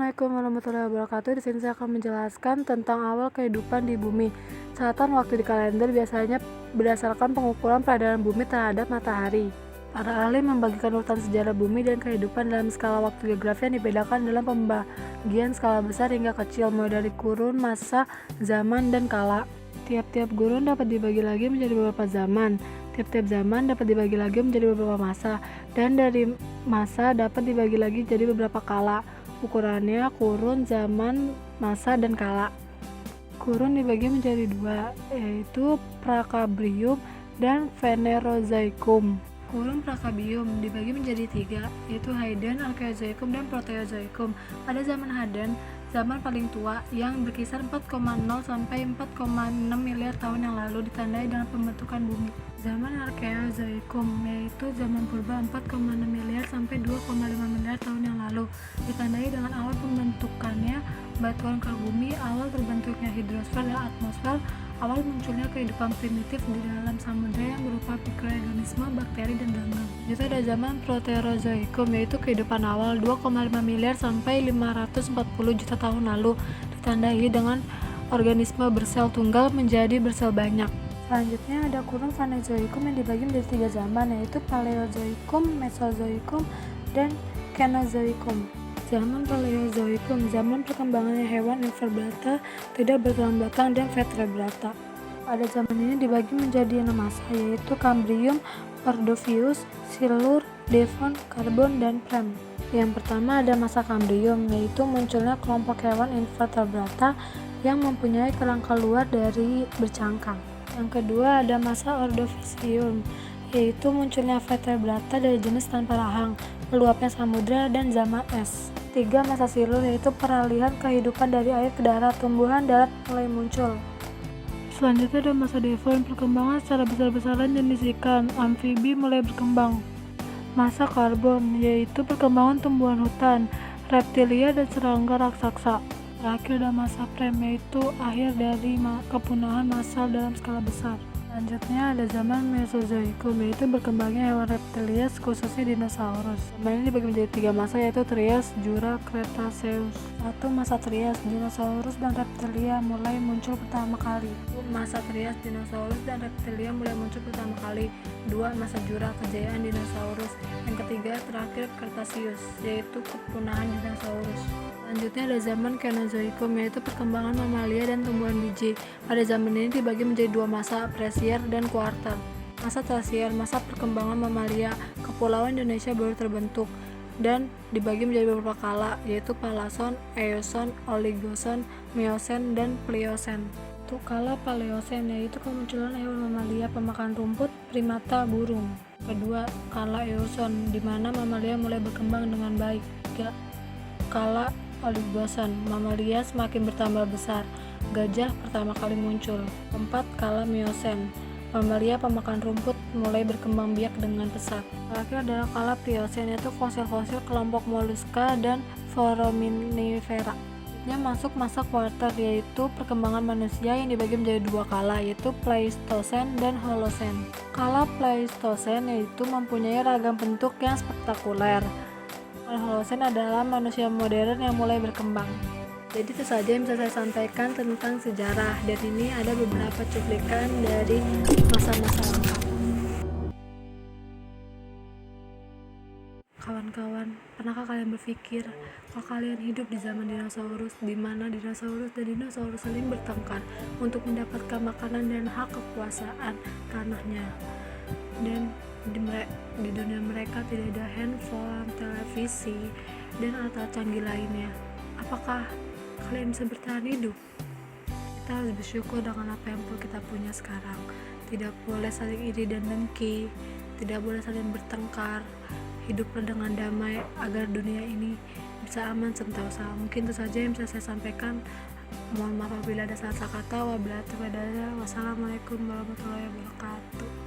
Assalamualaikum warahmatullahi wabarakatuh. Di sini saya akan menjelaskan tentang awal kehidupan di bumi. Catatan waktu di kalender biasanya berdasarkan pengukuran peredaran bumi terhadap matahari. Para ahli membagikan urutan sejarah bumi dan kehidupan dalam skala waktu geografi yang dibedakan dalam pembagian skala besar hingga kecil, mulai dari kurun, masa, zaman, dan kala. Tiap-tiap kurun dapat dibagi lagi menjadi beberapa zaman. Tiap-tiap zaman dapat dibagi lagi menjadi beberapa masa, dan dari masa dapat dibagi lagi jadi beberapa kala. Ukurannya kurun, zaman, masa, dan kala. Kurun dibagi menjadi dua, yaitu Prakambrium dan Phanerozoikum. Kurun Prakambrium dibagi menjadi tiga, yaitu Haiden, Archaeozoikum, dan Proterozoikum. Pada zaman Haiden, zaman paling tua yang berkisar 4,0 sampai 4,6 miliar tahun yang lalu, ditandai dengan pembentukan bumi. Zaman Archaeozoikum, yaitu zaman purba 4,6 miliar sampai 2,5 miliar tahun yang lalu, ditandai dengan awal pembentukannya batuan ke bumi, awal terbentuknya hidrosfer dan atmosfer, awal munculnya kehidupan primitif di dalam samudera yang berupa mikroorganisme, bakteri, dan ganggang. Itu ada zaman Proterozoikum, yaitu kehidupan awal 2,5 miliar sampai 540 juta tahun lalu, ditandai dengan organisme bersel tunggal menjadi bersel banyak. Selanjutnya ada kurun Phanerozoikum yang dibagi menjadi tiga zaman, yaitu Paleozoikum, Mesozoikum, dan Kenozoikum. Zaman Paleozoikum, zaman perkembangannya hewan invertebrata, tidak bertulang belakang, dan vertebrata. Pada zaman ini dibagi menjadi 6 masa, yaitu Kambrium, Ordovius, Silur, Devon, Karbon, dan Prem. Yang pertama ada masa Kambrium, yaitu munculnya kelompok hewan invertebrata yang mempunyai kerangka luar dari bercangkang. Yang kedua ada masa Ordovisium, yaitu munculnya vertebrata dari jenis tanpa rahang, meluapnya samudra, dan zaman es. 3. Masa Silur, yaitu peralihan kehidupan dari air ke darat, tumbuhan darat mulai muncul. Selanjutnya ada masa Devon, perkembangan secara besar-besaran jenis ikan, amfibi mulai berkembang. Masa Karbon, yaitu perkembangan tumbuhan hutan, reptilia, dan serangga raksasa. Terakhir ada masa Prem, yaitu akhir dari kepunahan massal dalam skala besar. Selanjutnya ada zaman Mesozoikum, yaitu berkembangnya hewan reptilia, khususnya dinosaurus. Zaman ini dibagi menjadi 3 masa, yaitu Trias, Jura, Cretaceous. 1. Masa Trias, dinosaurus dan reptilia mulai muncul pertama kali. Masa Trias, dinosaurus dan reptilia mulai muncul pertama kali. 2. Masa Jura, kejayaan dinosaurus. Yang ketiga terakhir Cretaceous, yaitu kepunahan dinosaurus. Selanjutnya ada zaman Kenozoikum, yaitu perkembangan mamalia dan tumbuhan biji. Pada zaman ini dibagi menjadi 2 masa, Tersier dan Kuarter. Masa Tersier, masa perkembangan mamalia, kepulauan Indonesia baru terbentuk dan dibagi menjadi beberapa kala, yaitu Palason, Eoson, Oligoson, Miocen, dan Pliocen. Untuk kala Paleosen, yaitu kemunculan hewan mamalia pemakan rumput, primata, burung. Kedua, kala Eoson, di mana mamalia mulai berkembang dengan baik. 3. Kala Oligoson, mamalia semakin bertambah besar, gajah pertama kali muncul. 4. Kala Miocen, mamalia pemakan rumput mulai berkembang biak dengan pesat. Terakhir adalah kala Pliocen, yaitu fosil-fosil kelompok moluska dan foraminifera. Selanjutnya masuk masa Kuarter, yaitu perkembangan manusia yang dibagi menjadi 2 kala, yaitu Pleistosen dan Holosen. Kala Pleistosen yaitu mempunyai ragam bentuk yang spektakuler. Holosen adalah manusia modern yang mulai berkembang. Jadi itu saja yang bisa saya sampaikan tentang sejarah, dan ini ada beberapa cuplikan dari masa-masa lengkap. Kawan-kawan, pernahkah kalian berpikir kalau kalian hidup di zaman dinosaurus, di mana dinosaurus dan dinosaurus saling bertengkar untuk mendapatkan makanan dan hak kekuasaan tanahnya, dan di dunia mereka tidak ada handphone, televisi, dan alat canggih lainnya. Apakah kalian bisa bertahan hidup? Kita harus bersyukur dengan apa yang kita punya sekarang. Tidak boleh saling iri dan dengki, tidak boleh saling bertengkar. Hiduplah dengan damai agar dunia ini bisa aman sentosa. Mungkin itu saja yang bisa saya sampaikan. Mohon maaf apabila ada salah kata. Wassalamualaikum warahmatullahi wabarakatuh.